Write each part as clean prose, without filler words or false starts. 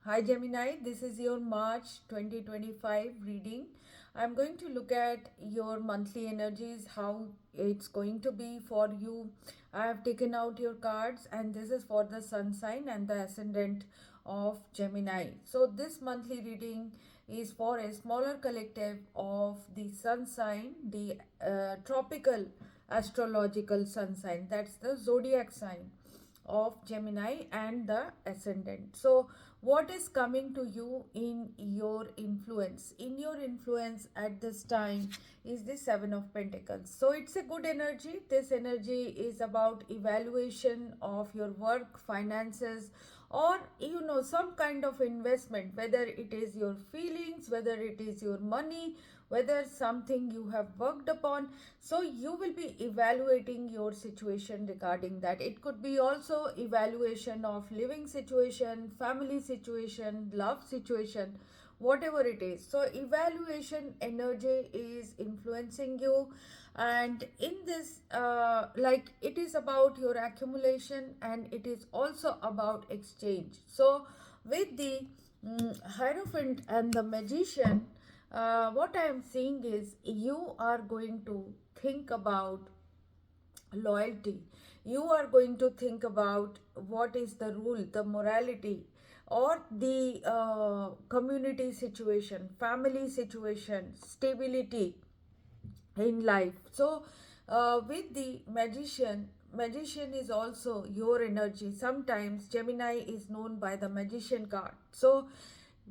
Hi Gemini, this is your March 2025 reading. I'm going to look at your monthly energies, how it's going to be for you. I have taken out your cards, and this is for the sun sign and the ascendant of Gemini. So, this monthly reading is for a smaller collective of the sun sign, the tropical astrological sun sign, that's the zodiac sign of Gemini and the ascendant. So, what is coming to you in your influence? In your influence at this time is the Seven of Pentacles. So, it's a good energy. This energy is about evaluation of your work, finances, or some kind of investment, whether it is your feelings, whether it is your money, whether something you have worked upon. So you will be evaluating your situation regarding that. It could be also evaluation of living situation, family situation, love situation, whatever it is. So evaluation energy is influencing you, and in this like it is about your accumulation and it is also about exchange. So with the Hierophant and the Magician, what I am seeing is you are going to think about loyalty. You are going to think about what is the rule, the morality, or the community situation, family situation, stability in life. So with the magician is also your energy. Sometimes Gemini is known by the magician card. So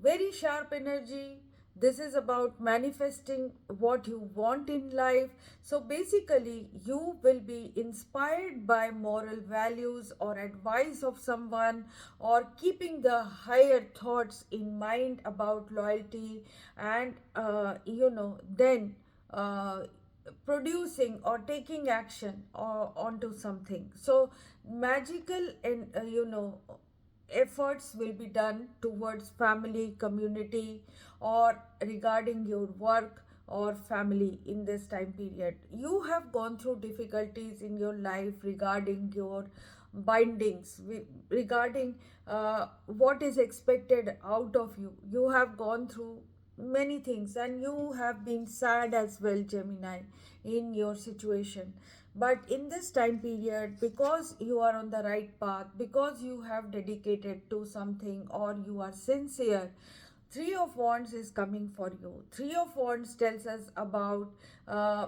very sharp energy. This is about manifesting what you want in life. So basically you will be inspired by moral values or advice of someone, or keeping the higher thoughts in mind about loyalty, and then uh, producing or taking action or onto something. So magical and efforts will be done towards family, community, or regarding your work or family in this time period. You have gone through difficulties in your life regarding your bindings, regarding what is expected out of you. You have gone through many things, and you have been sad as well, Gemini, in your situation. But in this time period, because you are on the right path, because you have dedicated to something or you are sincere, Three of Wands is coming for you. Three of Wands tells us about uh,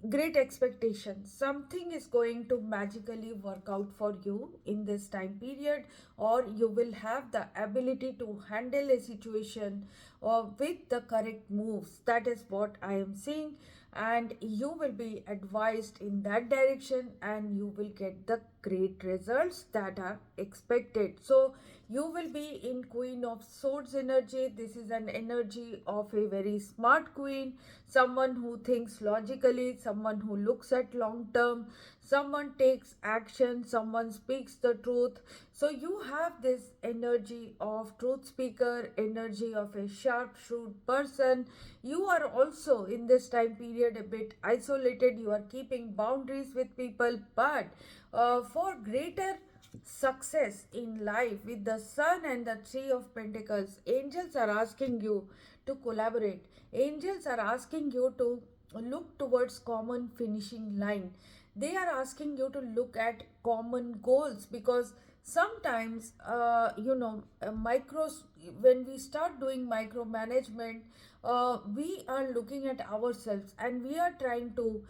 great expectations. Something is going to magically work out for you in this time period, or you will have the ability to handle a situation with the correct moves. That is what I am seeing, and you will be advised in that direction, and you will get the great results that are expected. So you will be in Queen of Swords energy. This is an energy of a very smart queen, someone who thinks logically, someone who looks at long term, someone takes action, someone speaks the truth. So you have this energy of truth speaker, energy of a sharp shrewd person. You are also in this time period a bit isolated. You are keeping boundaries with people, but for greater success in life, with the sun and the three of pentacles, angels are asking you to collaborate. Angels are asking you to look towards common finishing line. They are asking you to look at common goals, because sometimes micros, when we start doing micromanagement, we are looking at ourselves and we are trying to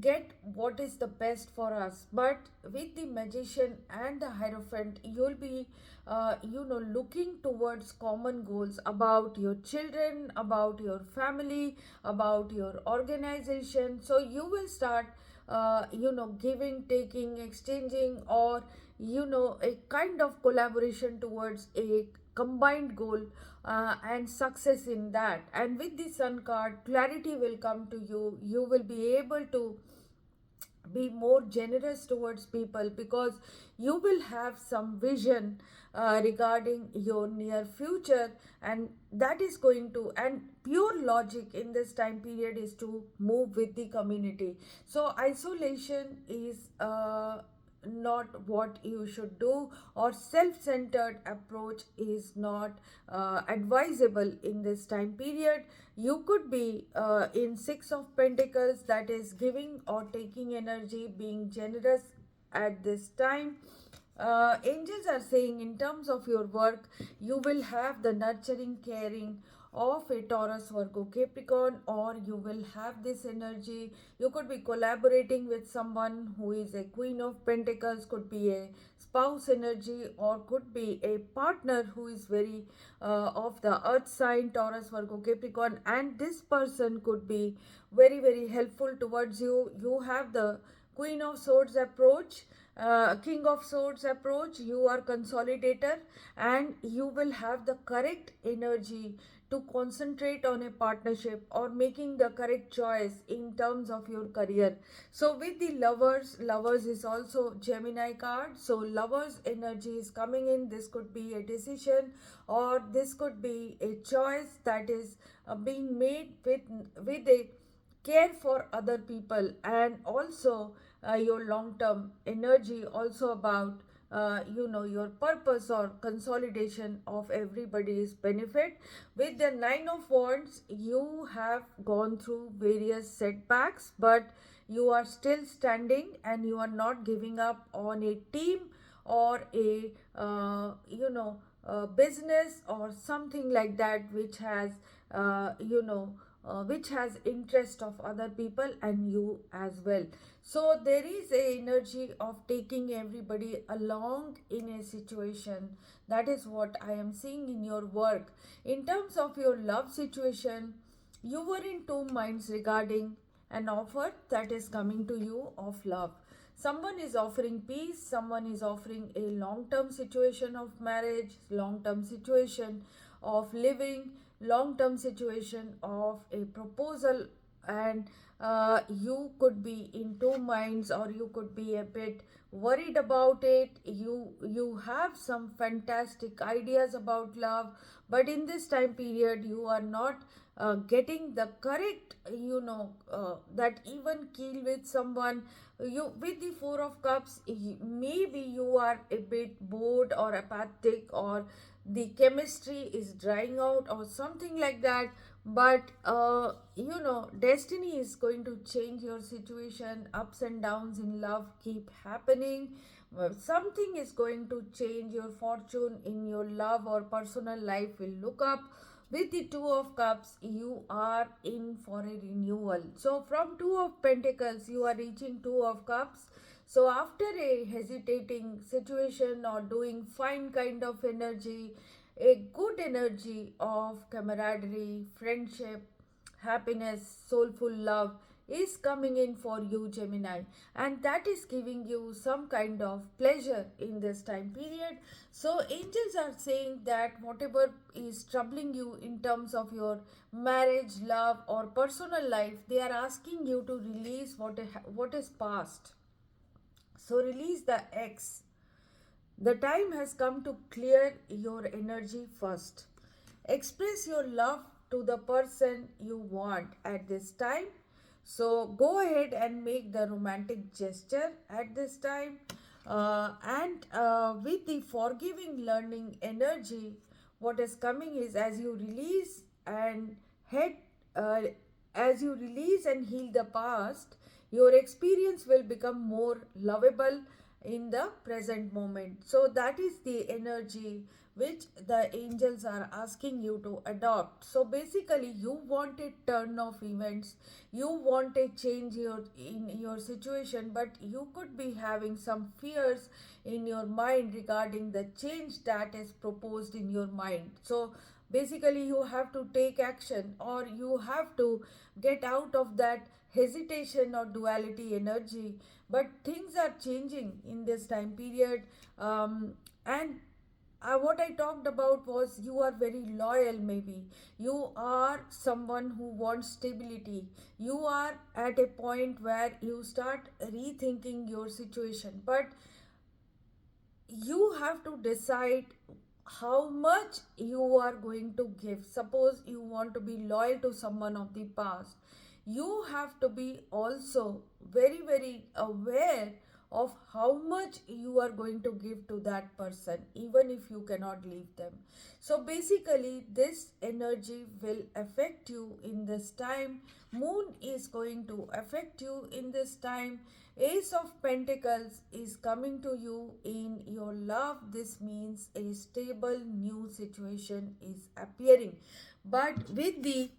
get what is the best for us. But with the magician and the hierophant, you'll be looking towards common goals about your children, about your family, about your organization. So you will start giving, taking, exchanging, or a kind of collaboration towards a combined goal, and success in that. And with the sun card, clarity will come to you. You will be able to be more generous towards people, because you will have some vision regarding your near future, and that is going to, and pure logic in this time period is to move with the community. So isolation is not what you should do, or self-centered approach is not advisable in this time period. You could be in Six of Pentacles, that is giving or taking energy, being generous at this time. Angels are saying in terms of your work, you will have the nurturing, caring of a Taurus, Virgo, Capricorn, or you will have this energy. You could be collaborating with someone who is a Queen of Pentacles, could be a spouse energy, or could be a partner who is very of the earth sign, Taurus, Virgo, Capricorn, and this person could be very, very helpful towards you. You have the Queen of Swords approach, King of Swords approach. You are consolidator, and you will have the correct energy to concentrate on a partnership or making the correct choice in terms of your career. So with the lovers is also Gemini card. So lovers energy is coming in. This could be a decision, or this could be a choice that is being made with a care for other people, and also your long term energy also about your purpose or consolidation of everybody's benefit. With the Nine of Wands, you have gone through various setbacks, but you are still standing and you are not giving up on a team or a business or something like that, which has which has interest of other people and you as well. So there is a energy of taking everybody along in a situation. That is what I am seeing in your work. In terms of your love situation, you were in two minds regarding an offer that is coming to you of love. Someone is offering peace, someone is offering a long term situation of marriage, long term situation of living, long term situation of a proposal, and you could be in two minds, or you could be a bit worried about it. You have some fantastic ideas about love, but in this time period you are not getting the correct that even keel with someone. You with the Four of Cups, maybe you are a bit bored or apathic, or the chemistry is drying out or something like that. But destiny is going to change your situation. Ups and downs in love keep happening. Something is going to change your fortune in your love or personal life will look up. With the Two of Cups, you are in for a renewal. So from Two of Pentacles, you are reaching Two of Cups. So after a hesitating situation or doing fine kind of energy, a good energy of camaraderie, friendship, happiness, soulful love is coming in for you, Gemini, and that is giving you some kind of pleasure in this time period. So angels are saying that whatever is troubling you in terms of your marriage, love, or personal life, they are asking you to release what is past. So release the X. The time has come to clear your energy first. Express your love to the person you want at this time. So go ahead and make the romantic gesture at this time. And with the forgiving learning energy, what is coming is as you release and head, uh, as you release and heal the past, your experience will become more lovable in the present moment. So that is the energy which the angels are asking you to adopt. So basically you want a turn of events, you want a change in your situation, but you could be having some fears in your mind regarding the change that is proposed in your mind. So basically you have to take action, or you have to get out of that hesitation or duality energy. But things are changing in this time period, and what I talked about was you are very loyal, maybe. You are someone who wants stability. You are at a point where you start rethinking your situation. But you have to decide how much you are going to give. Suppose you want to be loyal to someone of the past, you have to be also very, very aware of how much you are going to give to that person, even if you cannot leave them. So basically, this energy will affect you in this time. Moon is going to affect you in this time. Ace of Pentacles is coming to you in your love. This means a stable new situation is appearing. But with the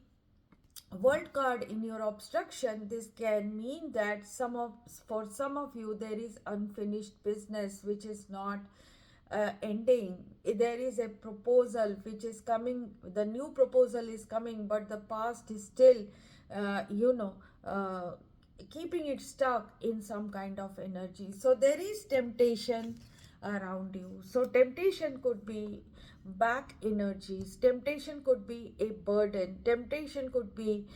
World card in your obstruction, this can mean that for some of you there is unfinished business which is not ending. There is a proposal which is coming, the new proposal is coming, but the past is still uh, you know uh, keeping it stuck in some kind of energy. So there is temptation around you. So temptation could be back energies, temptation could be a burden, temptation could be,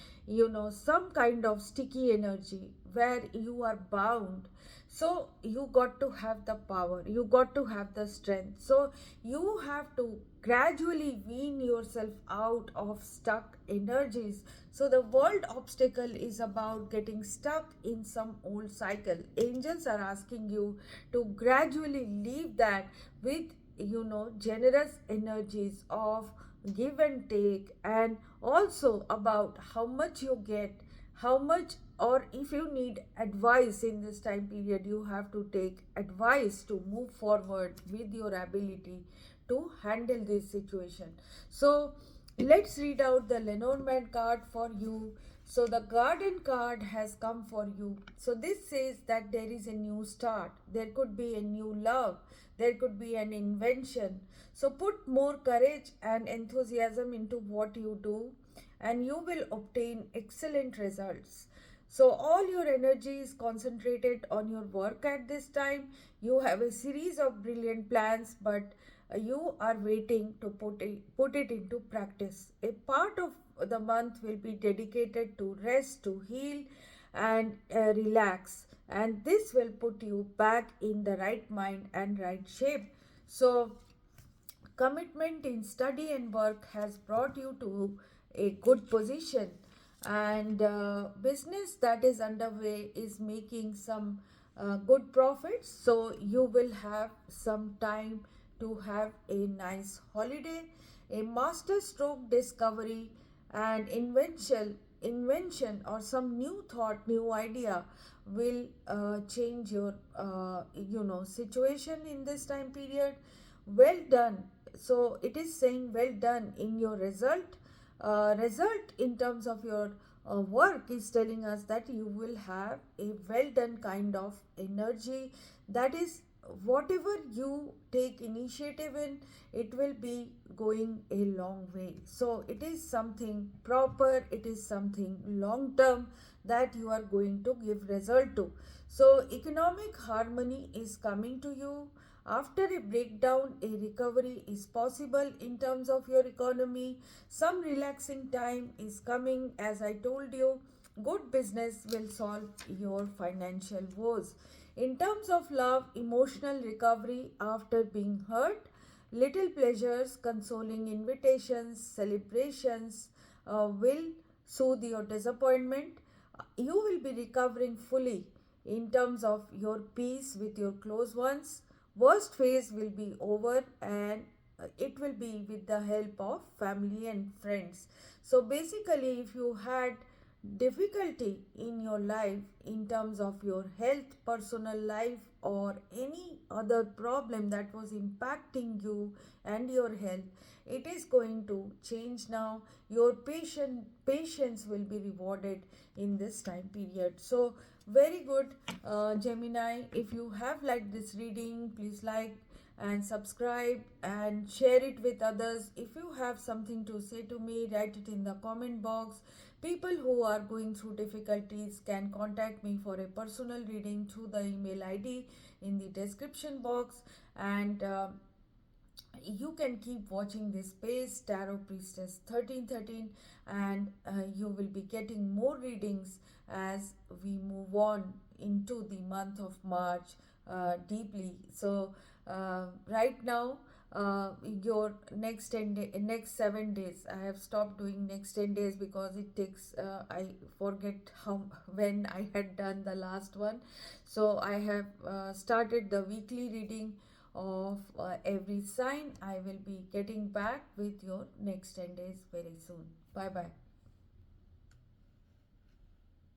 some kind of sticky energy where you are bound. So you got to have the power, you got to have the strength. So you have to gradually wean yourself out of stuck energies. So the world obstacle is about getting stuck in some old cycle. Angels are asking you to gradually leave that with, generous energies of give and take, and also about how much you get, how much, or if you need advice in this time period, you have to take advice to move forward with your ability to handle this situation. So let's read out the Lenormand card for you. So the Garden card has come for you. So this says that there is a new start. There could be a new love. There could be an invention. So put more courage and enthusiasm into what you do, and you will obtain excellent results. So all your energy is concentrated on your work at this time. You have a series of brilliant plans, but you are waiting to put it into practice. A part of the month will be dedicated to rest, to heal, and relax. And this will put you back in the right mind and right shape. So commitment in study and work has brought you to a good position, and business that is underway is making some good profits. So you will have some time to have a nice holiday. A master stroke discovery and invention or some new thought, new idea will change your situation in this time period. Well done. So it is saying well done in your result in terms of your work is telling us that you will have a well done kind of energy. That is, whatever you take initiative in, it will be going a long way. So it is something proper, it is something long term that you are going to give result to. So economic harmony is coming to you. After a breakdown, a recovery is possible in terms of your economy. Some relaxing time is coming, as I told you. Good business will solve your financial woes. In terms of love, emotional recovery after being hurt, little pleasures, consoling invitations, celebrations will soothe your disappointment. You will be recovering fully in terms of your peace with your close ones. Worst phase will be over, and it will be with the help of family and friends. So basically, if you had difficulty in your life in terms of your health, personal life, or any other problem that was impacting you and your health, it is going to change now. Your patience will be rewarded in this time period. So very good, Gemini. If you have liked this reading, please like and subscribe and share it with others. If you have something to say to me, write it in the comment box. People who are going through difficulties can contact me for a personal reading through the email ID in the description box. And you can keep watching this space, Tarot Priestess 1313, and you will be getting more readings as we move on into the month of March deeply. So right now your next 10 day, next 7 days. I have stopped doing next 10 days because it takes, I forget how when I had done the last one. So I have started the weekly reading of every sign. I will be getting back with your next 10 days very soon. Bye bye.